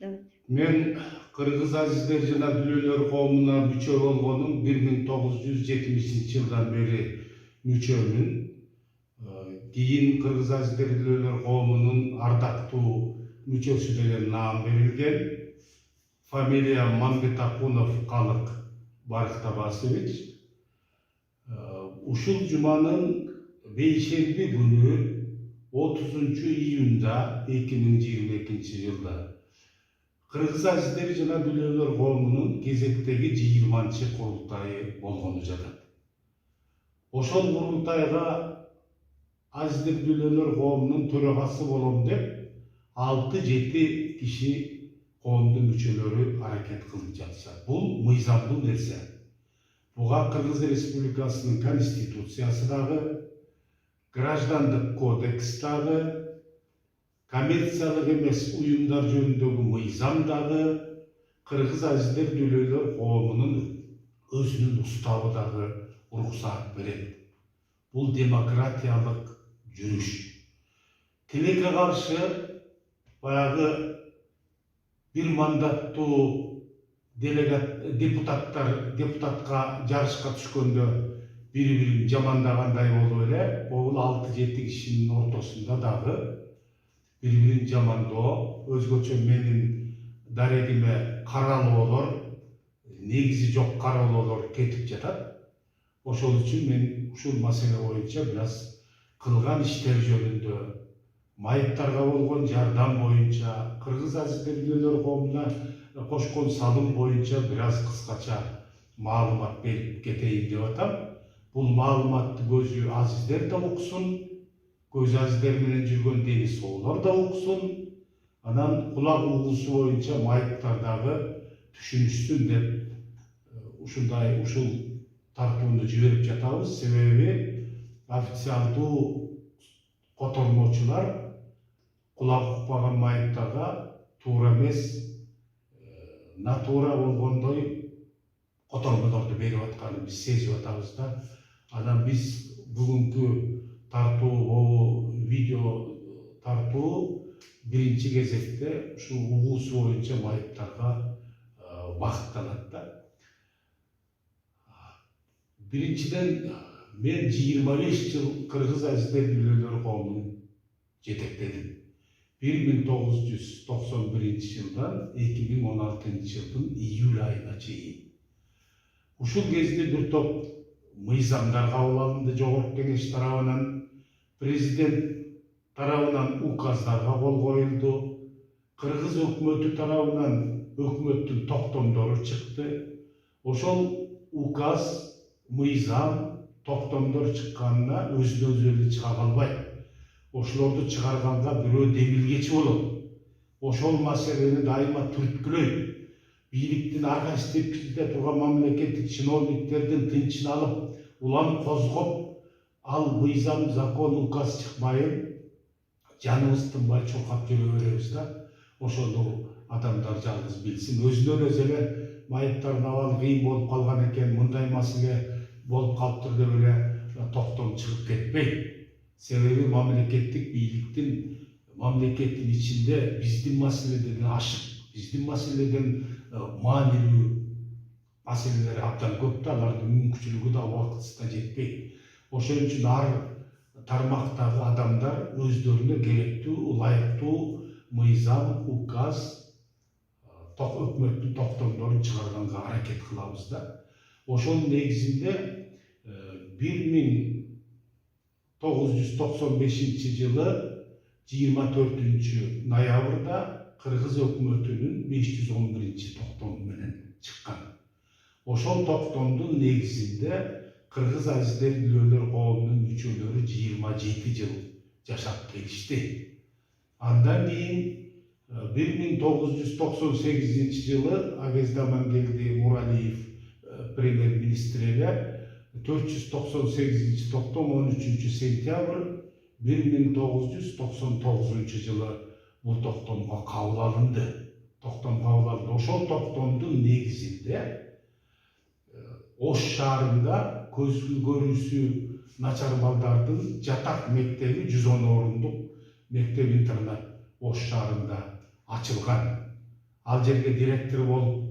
Evet. Men Kırgız azizler жана дүлөөлөр коомуна мүчө болгонум 1970-жылдан бери мүчөмүн. Кийин Кыргыз азизler дүлөөлөр коомунун ардактуу мүчөсү деген наам берилген. Фамилия Мамбетакунов Калык Барктабасович. Ушул жуманын бейшемби күнү 30-июнда 2022-жылда Кыргыз азизler жана дүлөөлөр коомунун кезектеги 20-чы курултайы болгону жатат. Ошол курултайга азизler дүлөөлөр коомунун төрагасы болом деп 6-7 киши коомдун мүчөлөрү аракет кылып жатышат. Бул мыйзамдуу нерсе. Буга Кыргыз Республикасынын конституциясы дагы, граждандык кодекс дагы, коммерциялык эмес уюмдар жөнүндөгү мыйзам дагы, Кыргыз азизler дүлөөлөр коомунун өзүнүн уставы дагы уруксаат берет. Бул демократиялык жүрүш. Тилекке каршы баягы бир мандаттуу депутатка жарышка түшкөндө бири-бирин жамандагандай болуп эле, бул 6-7 кишинин ортосунда дагы бири-бирин жамандоо, өзгөчө менин дарегиме каралоолор, негизи жок каралоолор кетип жатат. Ошол үчүн мен ушул маселе боюнча бираз кылган иштер жөнүндө, майыптарга болгон жардам боюнча, Кыргыз азизler дүлөөлөр коомуна кошкон салым боюнча бираз кыскача маалымат берип кетейин деп атам. Бул маалыматты көзү азиздер да уксун, көз азиздер менен жүргөн дени соолор да уксун, анан кулак угуусу боюнча майыптар дагы түшүнүшсүн деп ушул тартууну жиберип жатабыз. Себеби официалдуу котормочулар кулак укпаган майыптарга туура эмес, натура болгондой котормолорду берип атканын биз сезип атабыз да. Анан биз бүгүнкү тартуу, видео тартуу биринчи кезекте ушу угуусу боюнча майыптарга багытталат да. Биринчиден, мен 25 жыл Кыргыз азизler дүлөөлөр коомун жетектедим. 1991-жылдан 2016-жылдын июль айына чейин. Ушул кезде бир топ мыйзамдар кабыл алынды жогорку кеңеш тарабынан, президент тарабынан указдарга кол коюлду, Кыргыз өкмөтү тарабынан өкмөттүн токтомдору чыкты. Ошол указ, мыйзам, токтомдор чыкканына өзүнө өзү эле чыга калбайт. Ошолорду чыгарганга бирөө демилгечи болот. Ошол маселени дайыма түрткүлөйт. Бийликтин арка иштеп кете турган мамлекеттик чиновниктердин тынчын алып, улам козгоп, ал мыйзам, закон, указ чыкпайын, жаныбыз тынбай чуркап жүрө беребиз да. Ошону адамдар жалгыз билсин. Өзүнөн өзү эле майыптардын абалы кыйын болуп калган экен, мындай маселе болуп калыптыр деп эле токтом чыгып кетпейт. Себеби мамлекеттик бийликтин ичинде биздин маселеден ашык, биздин маселеден маанилүү маселелер абдан көп да, алардын мүмкүнчүлүгү да убактысы да жетпейт. Ошон үчүн ар тармактагы адамдар өздөрүнө керектүү, ылайыктуу мыйзам, указ, өкмөттүн токтомдорун чыгарганга аракет кылабыз да. Ошонун негизинде 1995-жылы 24 ноябрда Кыргыз өкмөтүнүн 511 токтому менен чыккан. Ошол токтомдун негизинде Кыргыз азизler дүлөөлөр коомунун мүчөлөрү 27 жыл жашап келишти. Андан кийин 1998-жылы Агез Дамангелди Муралиев премьер-министр эле 498 токтом 13 сентябрь 1999-жылы бул токтомго кабыл алынды. Ошол токтомдун негизинде Ош шаарында көзгө көрүүсү начар балдардын жатак мектеби 110 орундук мектеп интернат Ош шаарында ачылган. ал жерге директор болуп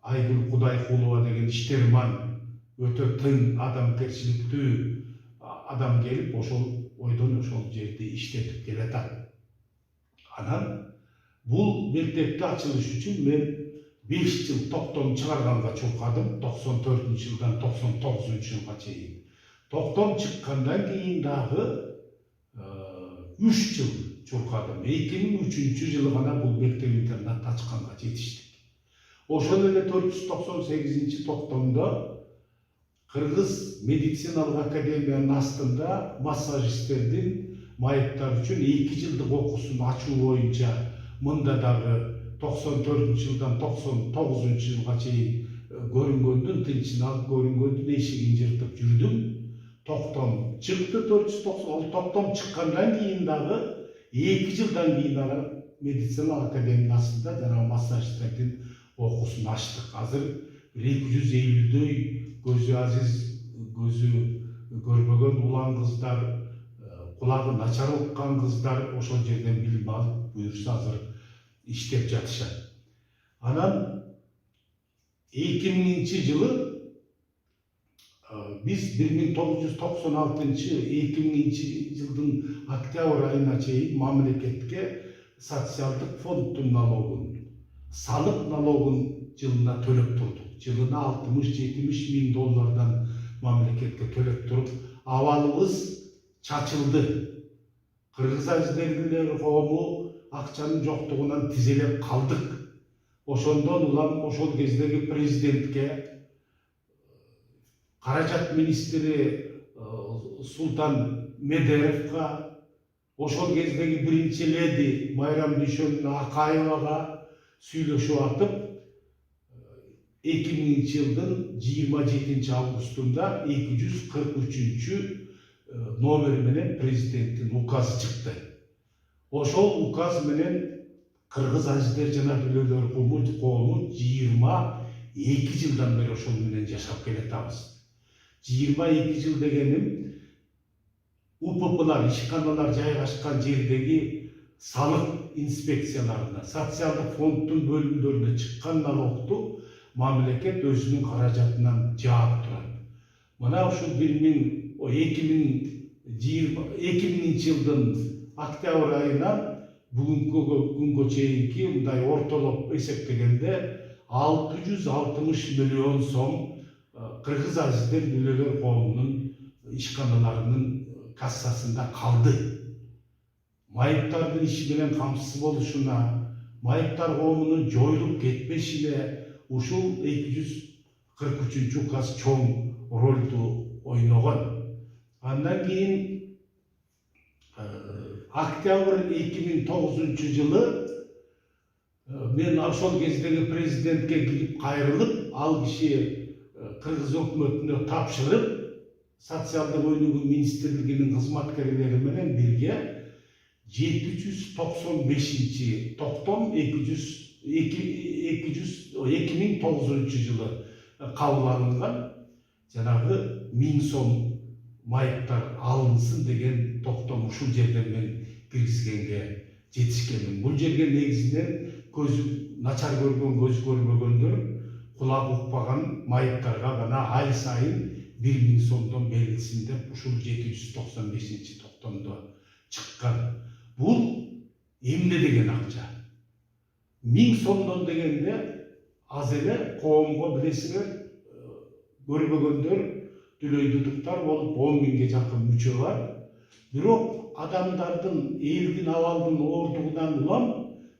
Айгүл Кудайкулова деген иштерман, өтө тың, адамгерчиликтүү адам келип ошол ойдон ошол жерди иштетип келатат. Анан бул мектепти ачылыш үчүн мен 5 жыл токтом чыгарганга чуркадым, 94-жылдан 99-жылга чейин. Токтом чыккандан кийин дагы 3 жыл чуркадым. 2003-жылы гана бул мектеп интернат ачканга жетиштик. Ошол эле 498 токтомдо Кыргыз медициналык академиянын астында массажисттердин майыптар үчүн 2 жылдык окуусун ачуу боюнча мында дагы 94-жылдан 99-жылга чейин көрүнгөндүн тынчын алып, көрүнгөндүн эшигин жыртып жүрдүм. Токтом чыкты 490. Токтом чыккандан кийин дагы 2 жылдан кийин дагы медицина академиянын астында жана массажисттердин окуусун ачтык. Азыр 250дөй көзү азиз, көзү көрбөгөн улан кыздар, кулагы начар уккан кыздар ошол жерден билим алып, буюрса азыр иштеп жатышат. Анан 2000-жылы биз 1996-2000 октябрь айына чейин мамлекетке социалдык фонддун налогун, салык налогун жылына төлөп турдук. Жылына 60-70 миң доллардан мамлекетке төлөп туруп, абалыбыз чачылды. Кыргыз азиздер коому акчанын жоктугунан тизелеп калдык. Ошондон улам ошол кездеги президентке, каражат министри Султан Медеровго, ошол кездеги биринчи леди Майрам Дүйшөнүн Акаевага сүйлөшүп атып, 2000-жылдын 27 августунда 243 номер менен президенттин указы чыкты. Ошол указ менен Кыргыз азиздер жана дүлөлөр коому 22 жылдан бери ошол менен жашап келатабыз. 22 жыл дегеним УППлар, ишканалар жайгашкан жердеги салык инспекцияларына, социалдык фонддун бөлүмдөрүнө чыккан налогду мамлекет өзүнүн каражатынан жаап турат. Мына ушул 2000-жылдын октябрь айынан бүгүнкү күнгө чейинки мындай ортолоп эсептегенде 660 миллион сом Кыргыз азиздер дүлөлөр коомунун ишканаларынын кассасында калды. Майыптардын иши менен камсыз болушуна, майыптар коомунун жоюлуп кетпешине ушул 243 указ чоң ролду ойногон. Андан кийин октябрь 2009-жылы мен ошол кездеги президентке кирип кайрылып, ал киши Кыргыз өкмөтүнө тапшырып, социалдык өнүгүү министрлигинин кызматкерлери менен бирге 795 токтом 2009-жылы кабыл алынган жанагы 1000 сом майыптар алынсын деген токтом ушул жерден мен киргизгенге жетишкенмин. Бул жерге негизинен көзү начар көргөн, көз көрбөгөндөр, кулак укпаган майыптарга гана ай сайын 1000 сомдон берилсин деп ушул 795 токтомдо чыккан. Бул эмне деген акча? 1000 сомдон дегенде аз эле, коомго билесиңер, көрбөгөндөр, дүлөйдүдүктар болуп 10 миңге жакын мүчө бар. Бирок адамдардын элдин абалдын оордугунан улам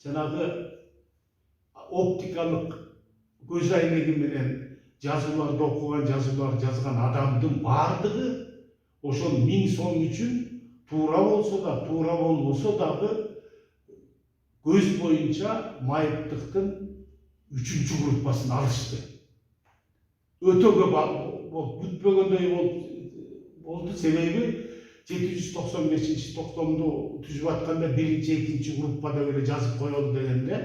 жанагы оптикалык көз айнеги менен жазууларды окуган, жазуулар жазган адамдын бардыгы ошол 1000 сом үчүн туура болсо да, туура болбосо дагы көз боюнча майыптыктын 3-чү группасын алышты. Өтө көп бүтпөгөндөй болду. Себеби 795 токтомду түзүп атканда 1-2 группада эле жазып коелу дегенде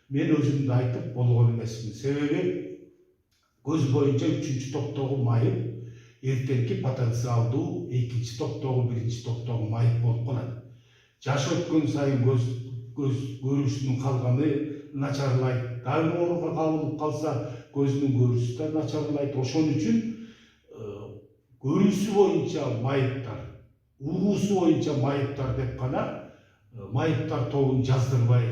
мен өзүмдү айтып болгон эмесмин. Себеби көз боюнча 3-чү топтогу майып эртеңки потенциалдуу 2-чи топтогу 1-чи топтогу майып болуп калат. Жаш өткөн сайын көз көз көрүүсүнүн калганы начарлайт. Дагы бир ооруга кабылып калса көзүнүн көрүүсү да начарлайт. Ошон үчүн көрүүсү боюнча майыптар, угуусу боюнча майыптар деп гана майыптар тобун жаздырбай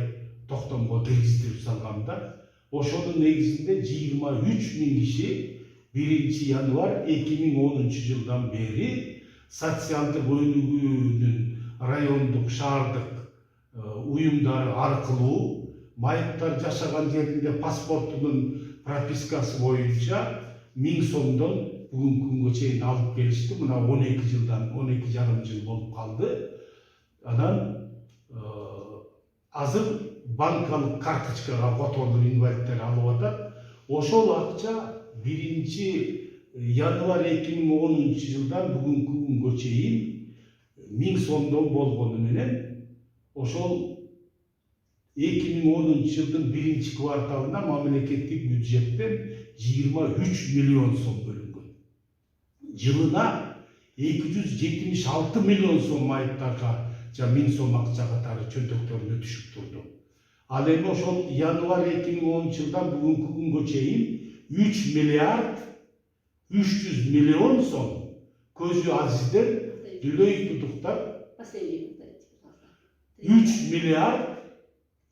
токтомго киргиздирип салгам да. Ошонун негизинде 23.000 киши 1 январь 2010 жылдан бери социалдык өнүгүүнүн райондук, шаардык уюмдары аркылуу майыптар жашаган жеринде паспортунун пропискасы боюнча 1000 сомдон бүгүнкү күнгө чейин алып келишти. Мына 12 жылдан 12,5 жыл болуп калды. Анан азыр банкалык карточкага которулуп инвалидтер алып атат. Ошол акча 1 январь 2010 жылдан бүгүнкү күнгө чейин 1000 сомдон болгону менен ошол 2010 жылдын 1 кварталына мамлекеттик бюджеттен 23 миллион сом бөлүнгөн. Жылына 276 миллион сом майыптарга жа 1000 сом акча катары чөнтөктөрүнө түшүп турду. Ал эми ошол январь 2010 жылдан бүгүнкү күнгө чейин 3 миллиард 300 миллион сом көзү азиздер, дүлөй тутуктар 3 миллиард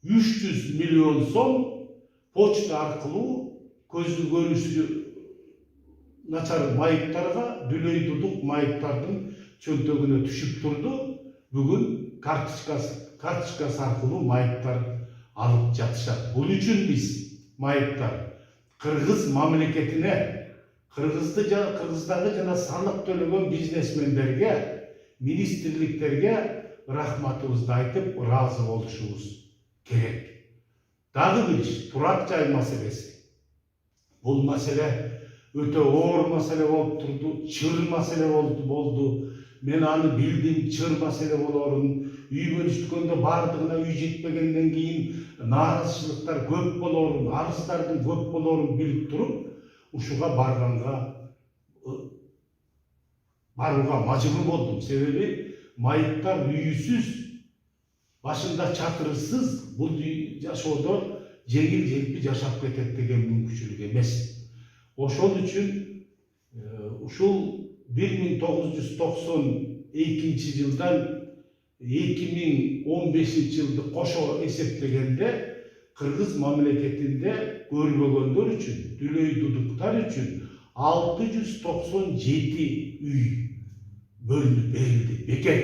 300 миллион сом почта аркылуу көзү көрүүсү начар майыптарга, дүлөй тутук майыптардын чөнтөгүнө түшүп турду. Бүгүн карточкасы аркылуу майыптар алып жатышат. Бул үчүн биз майыптар Кыргыз мамлекетине, Кыргыздагы жана салык төлөгөн бизнесмендерге, министрликтерге рахматыбызды айтып, ыраазы болушубуз керек. Дагы бир иш, турак жай маселеси. Бул маселе өтө оор маселе болуп турду, чыр маселе болду. Мен аны билдим, чыр маселе болорун, үй бөлүштүкөндө бардыгына үй жетпегенден кийин нааразычылыктар көп болорун, арыздардын көп болорун билип туруп, ушуга барууга мажбур болдум. Себеби майыптар үйсүз, башында чатырсыз бул жашоодо жеңил желпи жашап кетет деген мүмкүнчүлүк эмес. Ошол үчүн ушул 1992 жылдан 2015 жылды кошо эсептегенде Кыргыз мамлекетинде көрбөгөндөр үчүн, дүлөй тутуктар үчүн 697 үй бөлүнүп берилди, бекер.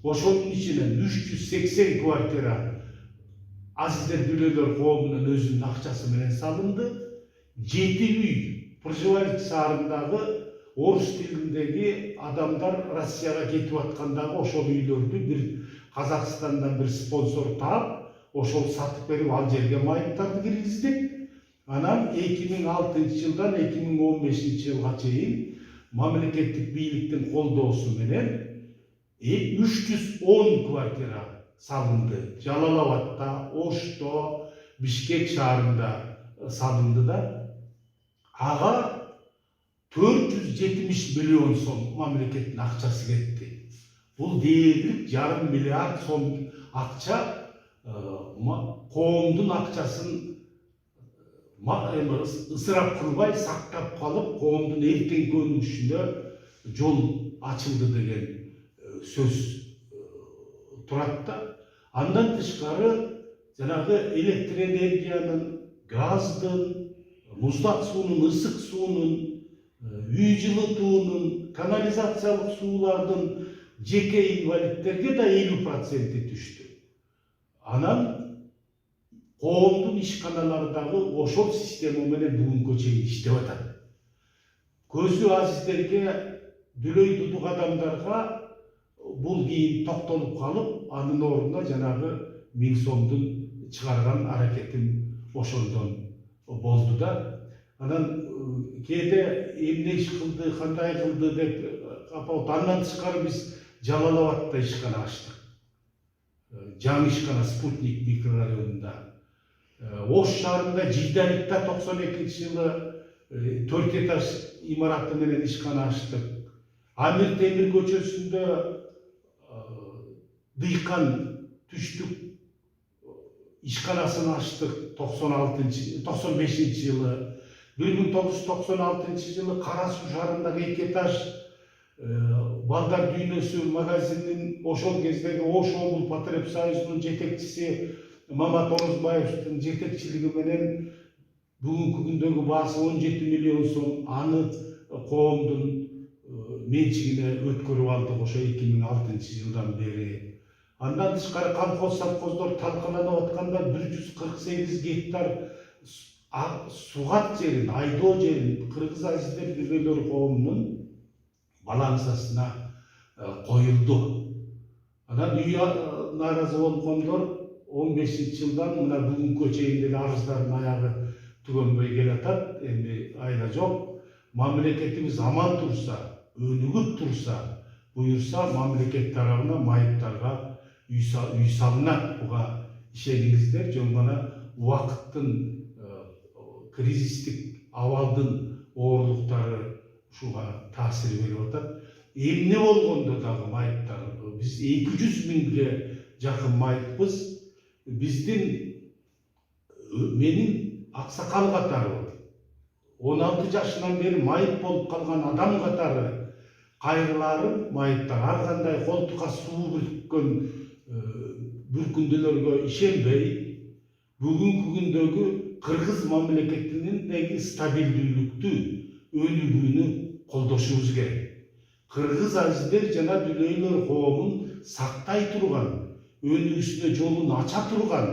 Ошонун ичинен 380 квартира азиздер дүлөйлөр коомунун өзүнүн акчасы менен салынды. 7 үй Пржевальск шаарындагы орус тилиндеги адамдар Россияга кетип аткандагы ошол үйлөрдү бир Казакстандан бир спонсор таап, ошол сатып берип ал жерге майыптарды киргиздик. Анан 2006 жылдан 2015 жылга чейин мамлекеттик бийликтин колдоосу менен 310 квартира салынды. Жалал-Абадта, Ошто, Бишкек шаарында салынды да. Ага 470 миллион сом мамлекеттин акчасы кетти. Бул дээрлик 1,5 миллиард сом акча коомдун акчасын ысырап кылбай сактап калып, коомдун эртең көнүгүшүнө жол ачылды деген сөз турат да. Андан тышкары жанагы электр энергиянын, газдын, муздак суунун, ысык суунун, үй жылытуунун, канализациялык суулардын жеке инвалидтерге да 50% түштү. Анан коомдун ишканалары дагы ошол система менен бүгүнкү чейин иштеп атат. Көзү азиздерге, дүлөй тутук адамдарга бул кийин токтолуп калып, анын ордуна жанагы 1000 сомдун чыгарган аракетим ошондон болду да. Анан кээде эмне иш кылды, кандай кылды деп капалып, андан тышкары биз Жалал-Абадта ишкана ачтык. Жаңы ишкана Спутник микрорайонунда. Ош шаарында Жийдарикта 92 жылы 4 этаж имараты менен ишкана ачтык. Амир Темир көчөсүндө дыйкан түштүк işxanaсын açtık 95 yılı. 1996 yılı Karasu şаарындагы 2 этаж Балдар Дүйнөсү магазинин ошол кездеги Ош облус Патреп союзунун жетекчиси Мамат Орозбаевдин жетекчилиги менен бүгүнкү күндөгү баасы 17 миллион сом аны коомдун менчигине өткөрүп алдык ошо 2006 жылдан бери. Андан тышкары колхоз-совхоздор талкаланып атканда 148 гектар сугат жерин, айдоо жерин кыргыз азиздер дүрөлөр коомунун балансасына коюлду. Анан үй нааразы болгондор 15 жылдан мына бүгүнкү чейин деле арыздардын аягы түгөнбөй келатат. Эми айла жок. Мамлекетибиз аман турса, өнүгүп турса, буюрса мамлекет тарабынан майыптарга үй салынат. Буга ишениңиздер. Жөн гана убакыттын кризистик абалдын оорлуктары ушуга таасир берип атат. Эмне болгондо дагы майыптар биз 200 миңге жакын майыппыз. Биздин менин аксакал катары 16 жашынан бери майып болуп калган адам катары кайрыларым майыптар ар кандай колтукка суу бүрккөн бүркүндөлөргө ишенбей бүгүнкү күндөгү кыргыз мамлекетиндеги стабилдүүлүктү өнүгүүнү колдошубуз керек. Кыргыз азиздер жана дүлөйлөр коомун сактай турган, өнүгүүсүнө жолун ача турган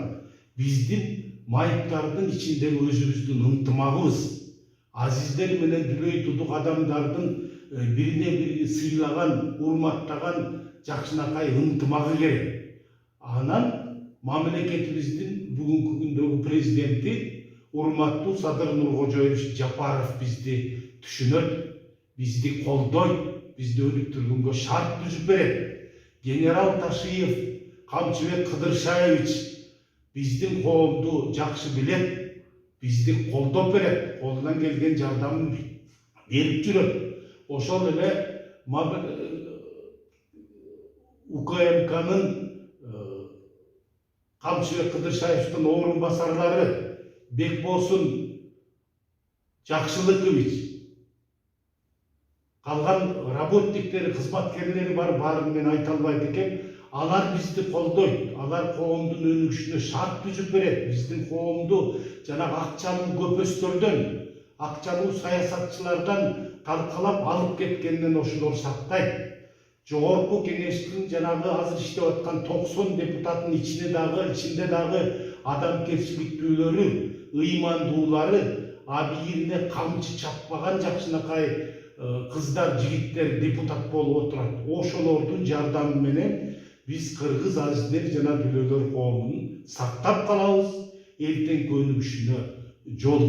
биздин майыптардын ичиндеги өзүбүздүн ынтымагыбыз, азиздер менен дүлөй тудук адамдардын бирине бири сыйлаган, урматтаган жакшынакай ынтымагы керек. Анан мамлекетибиздин бүгүнкү күндөгү президенти урматтуу Садыр Нуркожоевич Жапаров бизди түшүнөт, бизди колдойт, бизди өнүктүргөнгө шарт түзүп берет. Генерал Ташиев, Камчыбек Кыдыршаевич биздин коомду жакшы билет, бизди колдоп берет, колунан келген жардамын берип жүрөт. Ошол эле УКМКнын Камчыбек Кыдыршаевдин орун басарлары Бекбосун Жакшылыкович, калган работниктери, кызматкерлери бар, баарын мен айта албайт экен. Алар бизди колдойт, алар коомдун өнүгүшүнө шарт түзүп берет. Биздин коомду жанагы акчалуу көпөстөрдөн, акчалуу саясатчылардан талкалап алып кеткенден ошолор сактайт. Жогорку кеңештин жанагы азыр иштеп аткан 90 депутаттын ичинде дагы адамгерчиликтүүлөрү, ыймандуулары, абийирине камчы чаппаган жакшынакай кыздар, жигиттер депутат болуп отурат. Ошолордун жардамы менен биз кыргыз азиздер жана дүлөйлөр коомун сактап калабыз, эртеңки өнүгүшүнө жол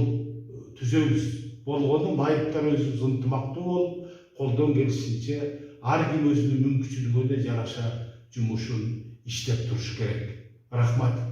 түзөбүз. Болгону майыптар өзүбүз ынтымактуу болуп, колдон келишинче ар ким өзүнүн мүмкүнчүлүгүнө жараша жумушун иштеп туруш керек. Рахмат.